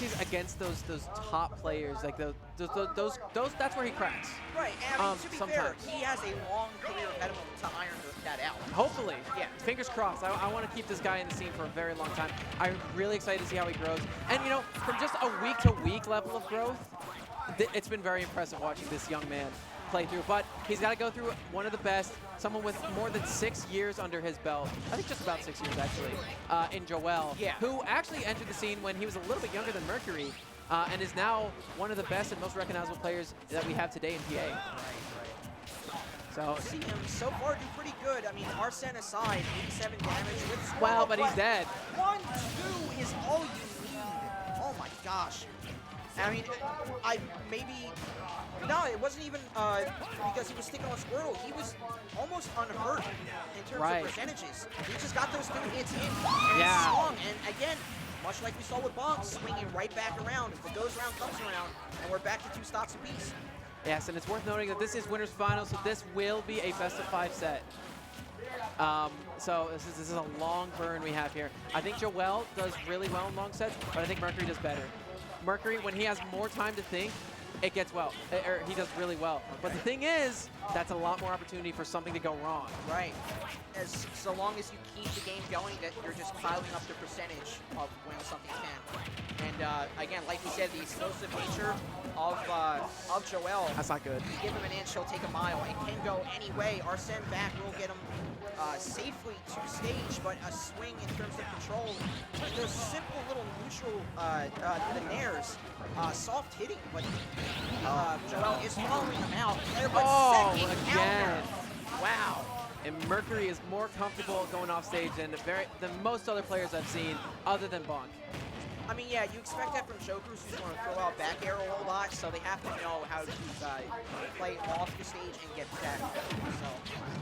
he's against those top players, like those that's where he cracks. Right, and I mean, to be fair, sometimes. he has a long career ahead of him to iron that out. Hopefully. Yeah. Fingers crossed. I want to keep this guy in the scene for a very long time. I'm really excited to see how he grows. And, you know, from just a week-to-week level of growth, it's been very impressive watching this young man play through. But he's got to go through one of the best, someone with more than 6 years under his belt. I think just about 6 years, actually, in Joel, who actually entered the scene when he was a little bit younger than Mercury, and is now one of the best and most recognizable players that we have today in PA. So see him so far do pretty good. I mean, Arsene aside, 87 damage with Squirrel. Well, but he's dead. 1-2 is all you need. Oh my gosh. I mean, no, it wasn't even because he was sticking on Squirrel. He was almost unhurt in terms of percentages. He just got those 2 hits in and swung. And again, much like we saw with Bonk, swinging right back around. If the goes round comes around, and we're back to 2 stocks apiece. Yes, and it's worth noting that this is winners finals, so this will be a best-of-5 set. So this is a long burn we have here. I think Joel does really well in long sets, but I think Mercury does better. Mercury, when he has more time to think, it gets well, or he does really well. But the thing is, that's a lot more opportunity for something to go wrong. Right. So long as you keep the game going, that you're just piling up the percentage of when something can. And again, like we said, the explosive nature of Joel. That's not good. You give him an inch, he'll take a mile. It can go any way. Arsene back will get him safely to stage, but a swing in terms of control. Those simple little neutral the nairs, soft hitting, but Joel is following him out. Oh, again. Wow. And Mercury is more comfortable going off stage than most other players I've seen, other than Bonk. I mean, yeah, you expect that from jokers who want to throw out back air a whole lot, so they have to know how to play off the stage and get back. So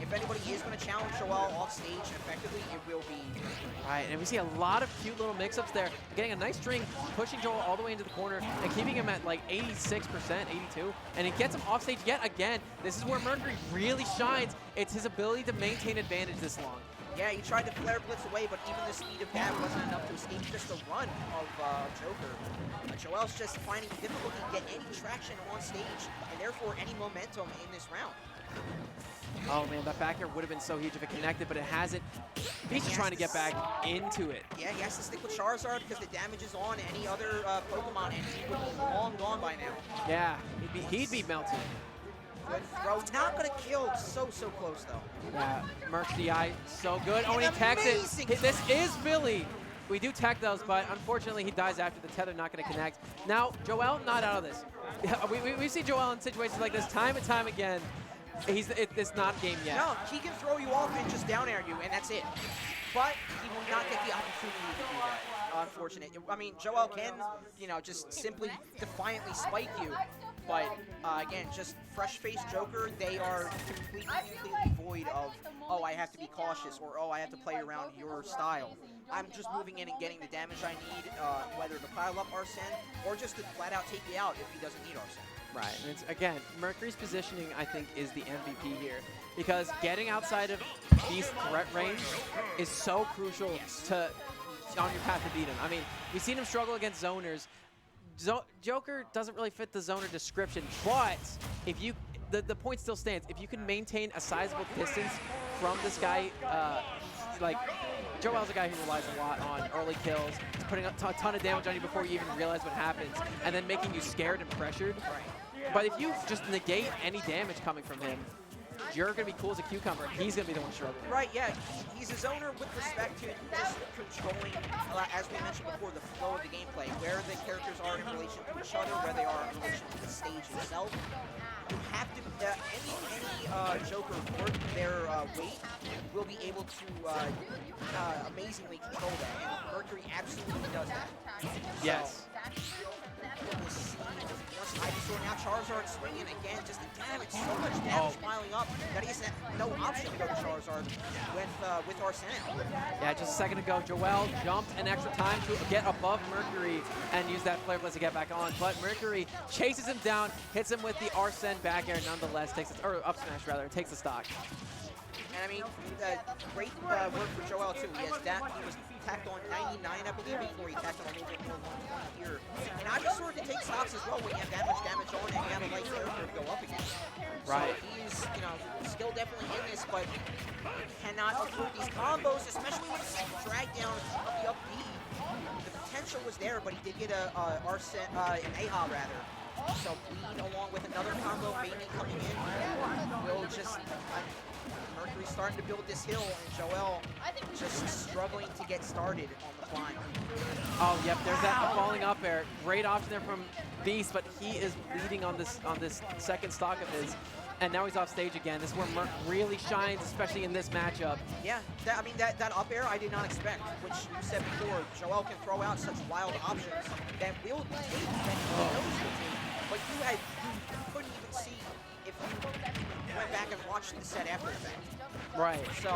if anybody is going to challenge Joel off stage effectively, it will be. Right, and we see a lot of cute little mix-ups there. Getting a nice string, pushing Joel all the way into the corner, and keeping him at like 86%, 82, and he gets him off stage yet again. This is where Mercury really shines. It's his ability to maintain advantage this long. Yeah, he tried to flare blitz away, but even the speed of that wasn't enough to escape just the run of Joker. Joel's just finding it difficult to get any traction on stage, and therefore any momentum in this round. Oh man, that back air would have been so huge if it connected, but it hasn't. He's just trying to get back into it. Yeah, he has to stick with Charizard because the damage is on any other Pokemon, and he would be long gone by now. Yeah, he'd be melted. Good throw. Not going to kill. So close, though. Yeah, Merc DI, so good. Oh, and he tags it. This is Billy. We do tech those, but unfortunately he dies after the tether, not going to connect. Now, Joel not out of this. We see Joel in situations like this time and time again. It's not game yet. No, he can throw you off and just down air you, and that's it. But he will not get the opportunity to do that. Unfortunate. I mean, Joel can, just simply defiantly spike you. But again, just fresh-faced Joker, they are completely void of, oh, I have to be cautious, or oh, I have to play around your style. I'm just moving in and getting the damage I need, whether to pile up Arsene or just to flat-out take you out if he doesn't need Arsene. Right, and it's, again, Mercury's positioning, I think, is the MVP here. Because getting outside of Beast's threat range is so crucial on your path to beat him. I mean, we've seen him struggle against zoners. Joker doesn't really fit the zoner description, but if the point still stands. If you can maintain a sizable distance from this guy, like Joel's a guy who relies a lot on early kills, putting a ton of damage on you before you even realize what happens, and then making you scared and pressured. But if you just negate any damage coming from him, you're going to be cool as a cucumber. He's going to be the one struggling. Right, yeah. He's a zoner with respect to just controlling, as we mentioned before, the flow of the gameplay, where the characters are in relation to each other, where they are in relation to the stage itself. You have to, any Joker worth their weight will be able to amazingly control that, and Mercury absolutely does that. Yes. Now Charizard swinging again, just the damage, so much damage piling up that he has no option to go to Charizard with Arsene. Yeah, just a second ago, Joel jumped an extra time to get above Mercury and use that Flare Blitz to get back on, but Mercury chases him down, hits him with the Arsene back air, nonetheless, or up smash rather, takes the stock. And I mean, great work for Joel too. He was tacked on 99, I believe, before he tacked on a little bit more 120 here as well when you have that much damage on and you have a light character to go up against. Right. So he's, you know, still definitely in this, but cannot afford these combos, especially with a drag down of the up B. The potential was there, but he did get an AHA rather. So Bleed along with another combo maybe coming in will just... Mercury's starting to build this hill, and Joel just struggling to get started on the climb. Oh, yep, there's that falling up air. Great option there from Beast, but he is bleeding on this second stock of his. And now he's off stage again. This is where Merc really shines, especially in this matchup. Yeah, I mean, that up air I did not expect, which you said before. Joel can throw out such wild options that will take, that he knows will take, but you couldn't even see if you went back and watched the set after the fact. Right. So,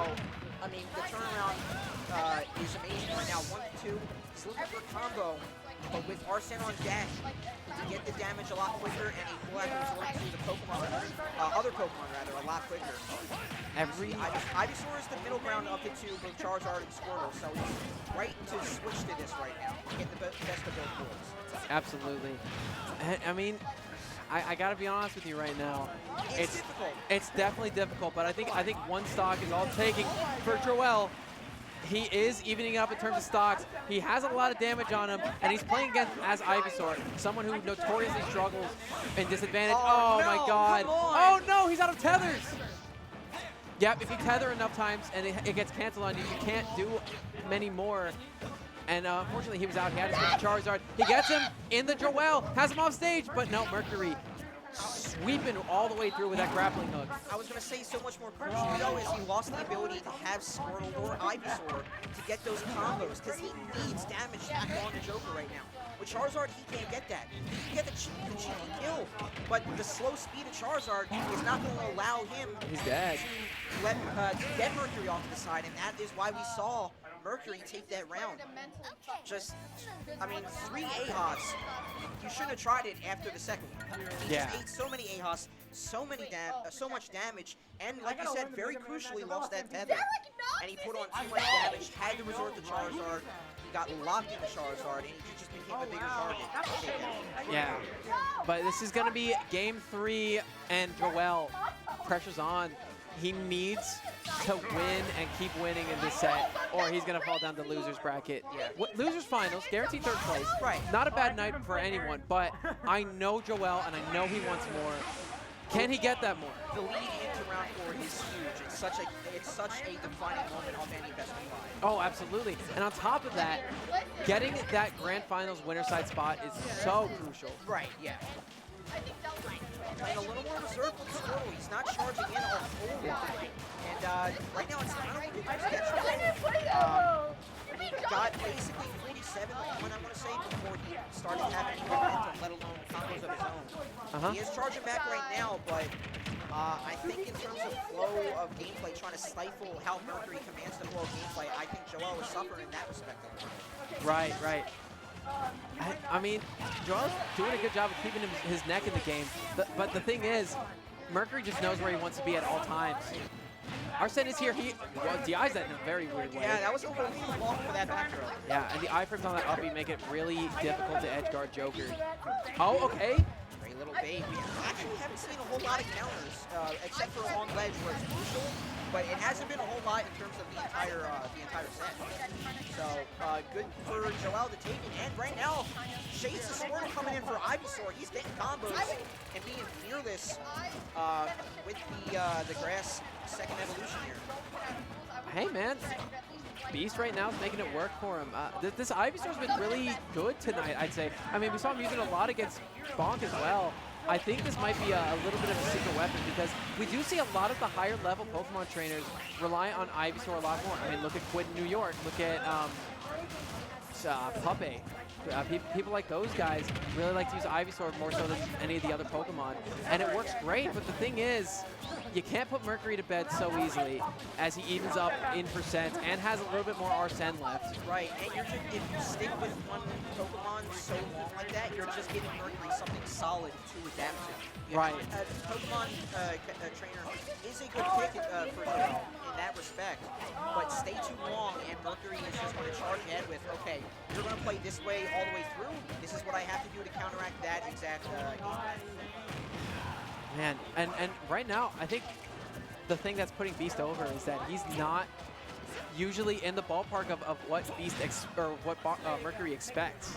I mean, the turnaround is amazing right now. 1-2. He's looking for a combo, but with Arsene on dash, to get the damage a lot quicker, and he will have to resort to the Pokemon, other Pokemon rather, a lot quicker. Ivysaur is the middle ground up into both Charizard and Squirtle, so he's right to switch to this right now, to get the best of both worlds. Absolutely. I mean, I gotta be honest with you right now. It's difficult. It's definitely difficult, but I think one stock is all taking for Joel. He is evening up in terms of stocks. He has a lot of damage on him, and he's playing against as Ivysaur, someone who notoriously struggles in disadvantage. Oh no, my God! come on. Oh no, he's out of tethers. Yep, if you tether enough times and it gets canceled on you, you can't do many more. And unfortunately, he was out. He had his Charizard. He gets him in the Joel, has him off stage, but no, Mercury sweeping all the way through with that grappling hook. I was going to say so much more crucially, though, is he lost the ability to have Squirtle or Ivysaur to get those combos, because he needs damage back on the Joker right now. With Charizard, he can't get that. He can get the cheeky kill, but the slow speed of Charizard is not going to allow him He's dead. to get Mercury off to the side, and that is why we saw Mercury take that round. Just, I mean, 3 AHAs. You shouldn't have tried it after the second one. He just ate so many AHAs, so much damage, and like you said, very crucially lost that tether. And he put on too much damage, had to resort to Charizard. He got locked into Charizard, and he just became a bigger target. Yeah, but this is going to be game 3, and Joel, pressure's on. He needs to win and keep winning in this set, or he's going to fall down the loser's bracket. Yeah. Loser's finals, guaranteed 3rd place. Right. Not a bad night for anyone, but I know Joel, and I know he wants more. Can he get that more? The lead into round 4 is huge. It's such a defining moment of any best of 5. Oh, absolutely. And on top of that, getting that Grand Finals winner side spot is so crucial. Right, yeah. And a little more reserved with Squirtle. He's not charging in a whole lot. And right now it's kind of looking sketchy. Got basically 47 when I want to say before he started having momentum, let alone combos of his own. He is charging back right now, but I think in terms of flow of gameplay, trying to stifle how Mercury commands the flow of gameplay, I think Joel is suffering in that respect. Right, right. I mean, Joel's doing a good job of keeping his neck in the game, but the thing is, Mercury just knows where he wants to be at all times. Arsene is here. Well, DI's that in a very weird way. Yeah, that was a little long for that back throw. Yeah, and the iframes on that up B make it really difficult to edge guard Joker. Oh, okay. Great little bait. We actually haven't seen a whole lot of counters, except for along ledge where it's crucial. But it hasn't been a whole lot in terms of the entire set. So good for Joel to take it. And right now, Shades of Squirtle coming in for Ivysaur. He's getting combos and being fearless with the grass second evolution here. Hey man, Beast right now is making it work for him. This Ivysaur's been really good tonight, I'd say. I mean, we saw him using a lot against Bonk as well. I think this might be a little bit of a secret weapon because we do see a lot of the higher level Pokemon trainers rely on Ivysaur a lot more. I mean, look at Quid in New York, look at Puppet. People like those guys really like to use Ivysaur more so than any of the other Pokemon. And it works great, but the thing is, you can't put Mercury to bed so easily as he evens up in percent and has a little bit more Arsene left. Right, and if you stick with one Pokemon so long like that, that, you're just giving Mercury something solid to adapt to. Right. Pokemon Trainer is a good pick for Joel in that respect, but stay too long and Mercury is just going to charge ahead with, okay, you're going to play this way all the way through. This is what I have to do to counteract that exact game plan. Man, and right now, I think the thing that's putting Beast over is that he's not usually in the ballpark of what Beast Mercury expects.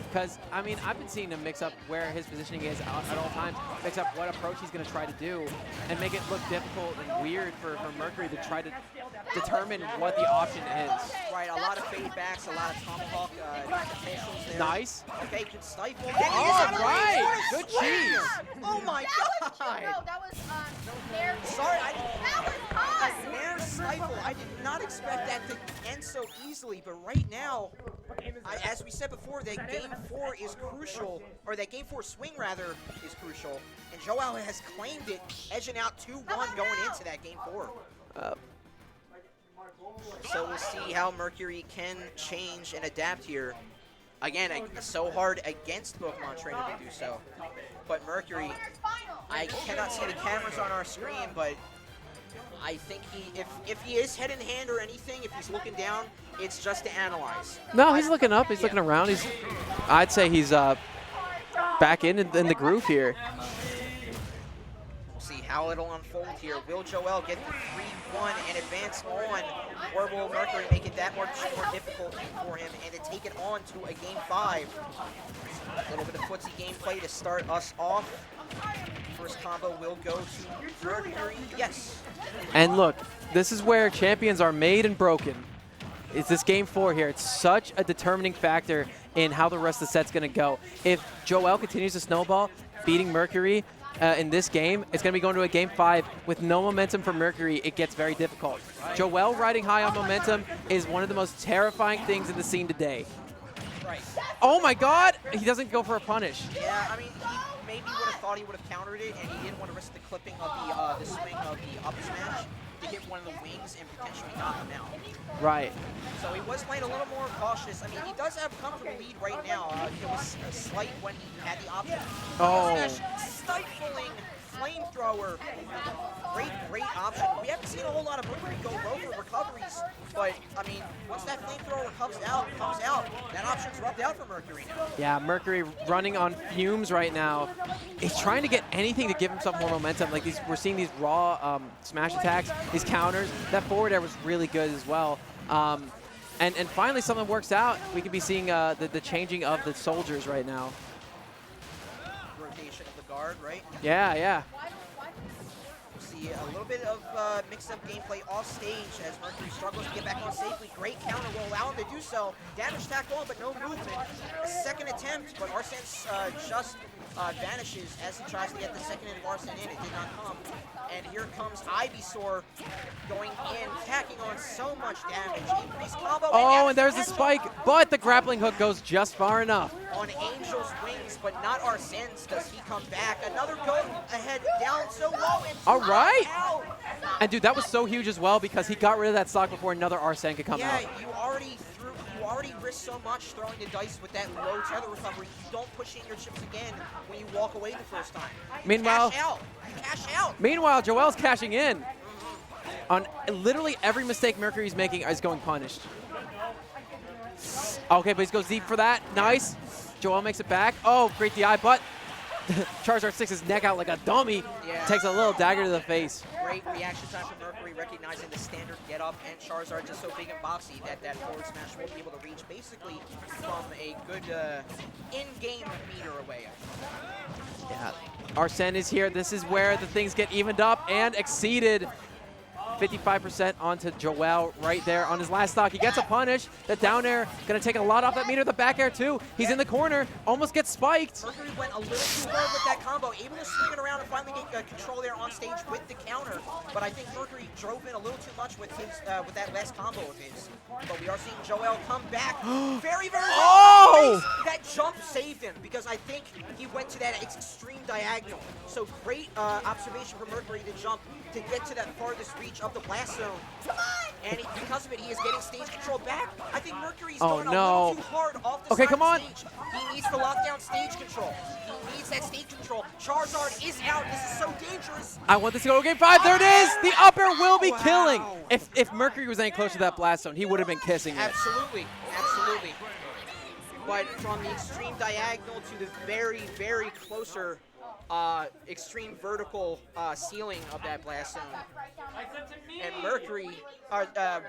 Because, I mean, I've been seeing him mix up where his positioning is at all times, mix up what approach he's going to try to do, and make it look difficult and weird for Mercury to try to determine what the option is. Right, a lot of fade backs, a lot of tomahawk potentials there. Nice. Okay, good stifle. All right, good cheese. Oh my God. That was Nair. Sorry, That was hot. a Nair stifle. I did not expect that to end so easily, but right now, as we said before, that game 4 is crucial, or that game 4 swing rather is crucial, and Joel has claimed it, edging out 2-1 going into that game 4. So we'll see how Mercury can change and adapt here. Again, it's so hard against Pokemon Trainer to do so. But Mercury, I cannot see the cameras on our screen, but I think if he is head in hand or anything, if he's looking down, it's just to analyze. No, he's looking up. He's looking around. I'd say he's back in the groove here. We'll see how it'll unfold here. Will Joel get the 3-1 and advance on, or will Mercury make it that much more difficult for him and to take it on to a game 5? A little bit of footsie gameplay to start us off. First combo will go to Mercury. Yes. And look, this is where champions are made and broken. It's this game 4 here. It's such a determining factor in how the rest of the set's going to go. If Joel continues to snowball, beating Mercury in this game, it's going to be going to a game 5 with no momentum for Mercury. It gets very difficult. Right. Joel riding high on momentum is one of the most terrifying things in the scene today. Right. Oh my God! He doesn't go for a punish. Yeah, I mean, he maybe would have thought he would have countered it, and he didn't want to risk the clipping of the swing of the up smash to hit one of the wings and potentially knock him out. Right. So he was playing a little more cautious. I mean, he does have a comfortable lead right now. It was slight when he had the option. Oh. Smash, stifling flamethrower. Great option. We haven't seen a whole lot of Mercury go rover recoveries, but I mean, once that flamethrower comes out, that option's rubbed out for Mercury now. Yeah, Mercury running on fumes right now. He's trying to get anything to give himself more momentum. Like we're seeing these raw smash attacks, these counters. That forward air was really good as well. And finally something works out. We could be seeing the changing of the soldiers right now. Rotation of the guard, right? Yeah. See a little bit of mixed-up gameplay off stage as Mercury struggles to get back on safely. Great counter will allow him to do so. Damage tacked on, but no movement. A second attempt, but Arsene just vanishes as he tries to get the second hit of Arsene in. It did not come. And here comes Ivysaur going in, tacking on so much damage. Increased combo. Oh, and there's the spike, but the grappling hook goes just far enough. On Angel's wings, but not Arsene's. Does he come back? Another go ahead, down so low. And all right. Out. And dude, that was so huge as well because he got rid of that stock before another Arsene could come out. Yeah, you already risked so much throwing the dice with that low tether recovery. You don't push in your chips again when you walk away the first time. Meanwhile, cash out. Meanwhile, Joel's cashing in. On literally every mistake Mercury's making is going punished. Okay, but he goes deep for that. Nice. Joel makes it back. Oh, great DI, but Charizard sticks his neck out like a dummy. Yeah. Takes a little dagger to the face. Great reaction time from Mercury, recognizing the standard get up, and Charizard just so big and boxy that forward smash won't be able to reach basically from a good in-game meter away. Yeah. Arsene is here. This is where the things get evened up and exceeded. 55% onto Joel right there on his last stock. He gets a punish. The down air going to take a lot off that meter. The back air too. He's in the corner. Almost gets spiked. Mercury went a little too hard with that combo. Able to swing it around and finally get control there on stage with the counter. But I think Mercury drove in a little too much with his with that last combo of his. But we are seeing Joel come back very oh! That jump saved him because I think he went to that extreme diagonal. So great observation from Mercury to jump to get to that farthest reach of the blast zone. And because of it, he is getting stage control back. I think Mercury's Oh, going a no. little too hard off the Okay, side come of on. stage. He needs to lock down stage control. He needs that stage control. Charizard is out. This is so dangerous. I want this to go to game 5. There it is. The upper will be Wow. killing. If Mercury was any closer to that blast zone, he would have been kissing it. Absolutely, absolutely. But from the extreme diagonal to the very, very closer extreme vertical ceiling of that blast zone. And Mercury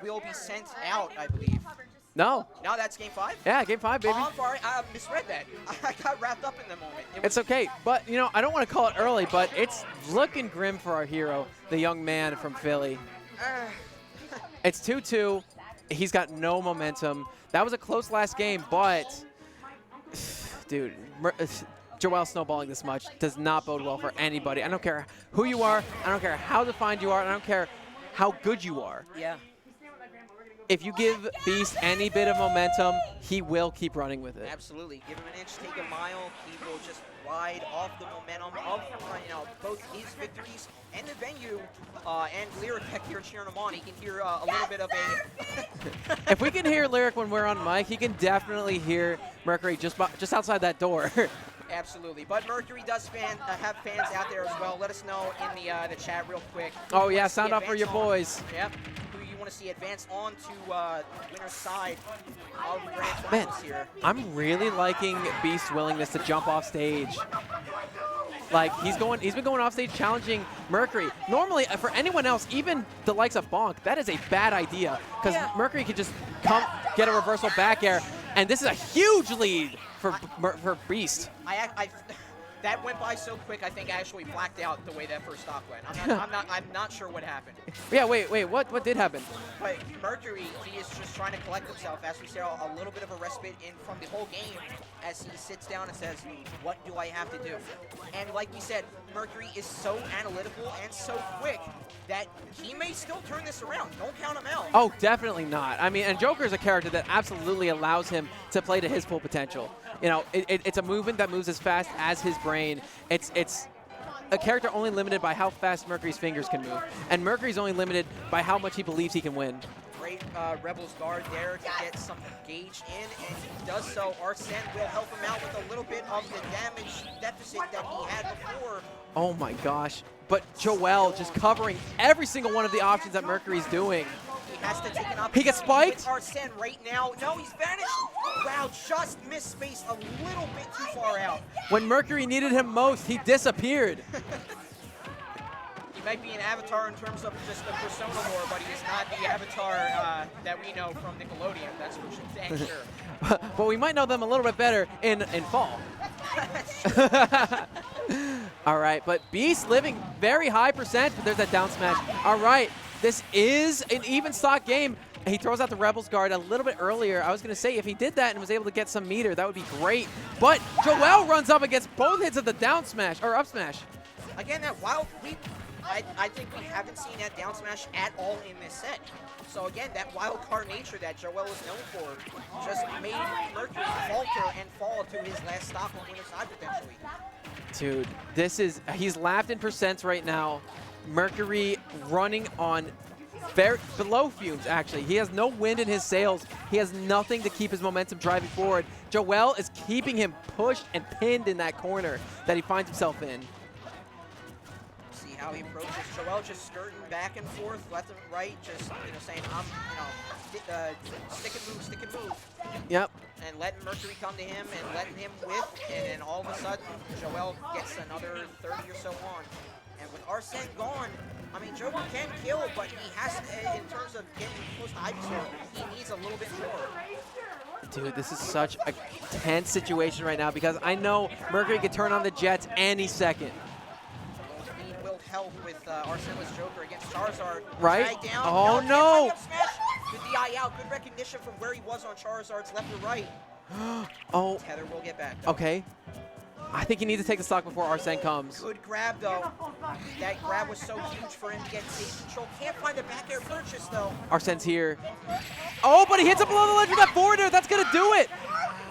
will be sent out, I believe. No. Now that's game 5? Yeah, game 5, baby. Oh, I'm sorry, I misread that. I got wrapped up in the moment. It's okay, but, you know, I don't want to call it early, but it's looking grim for our hero, the young man from Philly. It's 2-2. He's got no momentum. That was a close last game, but, dude, Joel snowballing this much does not bode well for anybody. I don't care who you are. I don't care how defined you are. I don't care how good you are. Yeah. If you give Beast any bit of momentum, he will keep running with it. Absolutely. Give him an inch, take a mile. He will just ride off the momentum of both his victories and the venue. And Lyric back here cheering him on. He can hear a little bit of a... If we can hear Lyric when we're on mic, he can definitely hear Mercury just outside that door. Absolutely. But Mercury does have fans out there as well. Let us know in the chat real quick. Oh, yeah, sound off for your boys. Yep. Who you want to see advance on to winner's side of the Grand Man, Finals here. I'm really liking Beast's willingness to jump off stage. Like, he's been going off stage challenging Mercury. Normally, for anyone else, even the likes of Bonk, that is a bad idea. Because Mercury could just come get a reversal back air. And this is a huge lead for Beast. That went by so quick. I think I actually blacked out the way that first stock went. I'm not sure what happened. Yeah, wait, what did happen? But Mercury, he is just trying to collect himself as we see a little bit of a respite from the whole game as he sits down and says, what do I have to do? And like we said, Mercury is so analytical and so quick that he may still turn this around. Don't count him out. Oh, definitely not. I mean, and Joker is a character that absolutely allows him to play to his full potential. You know, it's a movement that moves as fast as his brain. It's a character only limited by how fast Mercury's fingers can move. And Mercury's only limited by how much he believes he can win. Great Rebels guard there to get some gauge in, and he does so. Arsene will help him out with a little bit of the damage deficit that he had before. Oh my gosh. But Joel just covering every single one of the options that Mercury's doing. He has to take an opportunity. He gets spiked? Arsene right now. No, he's vanished. Wow, just missed space a little bit too far out. When Mercury needed him most, he disappeared. He might be an avatar in terms of just the persona lore, but he is not the avatar that we know from Nickelodeon. That's for dang sure. But we might know them a little bit better in fall. All right, but Beast living very high percent, but there's that down smash. All right, this is an even stock game. He throws out the Rebels guard a little bit earlier. I was going to say, if he did that and was able to get some meter, that would be great. But Joel runs up against both hits of the down smash, or up smash. Again, that wild leap, I think we haven't seen that down smash at all in this set. So again, that wild card nature that Joel is known for just made Mercury falter and fall to his last stop on winner's side potentially. Dude, he's lapped in percents right now. Mercury running on below fumes, actually. He has no wind in his sails. He has nothing to keep his momentum driving forward. Joel is keeping him pushed and pinned in that corner that he finds himself in. See how he approaches. Joel just skirting back and forth, left and right, just saying, stick and move. Yep. And letting Mercury come to him and letting him whip, and then all of a sudden, Joel gets another 30 or so on. And with Arsene gone, I mean, Joker can kill, but he has to, in terms of getting close to Ivysaur, he needs a little bit more. Dude, this is such a tense situation right now because I know Mercury could turn on the Jets any second. Speed will help with Arsene's Joker against Charizard. Right? Down. Oh, no! Smash. Good DI out. Good recognition from where he was on Charizard's left or right. Oh. Tether will get back, though. Okay. I think he needs to take the stock before Arsene comes. Good grab, though. That grab was so huge for him to get stage control. Can't find the back air purchase, though. Arsene's here. Oh, but he hits it below the ledge with that forward air. That's going to do it.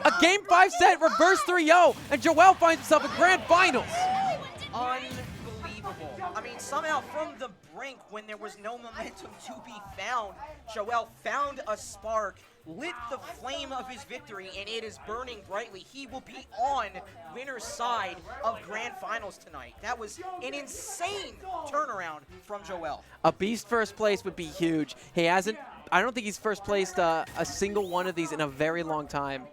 A Game 5 set, reverse 3-0, and Joel finds himself in Grand Finals. Unbelievable. I mean, somehow from the brink, when there was no momentum to be found, Joel found a spark, lit the flame of his victory, and it is burning brightly. He will be on winner's side of Grand Finals tonight. That was an insane turnaround from Joel. A Beast first place would be huge. He hasn't, I don't think he's first placed a single one of these in a very long time.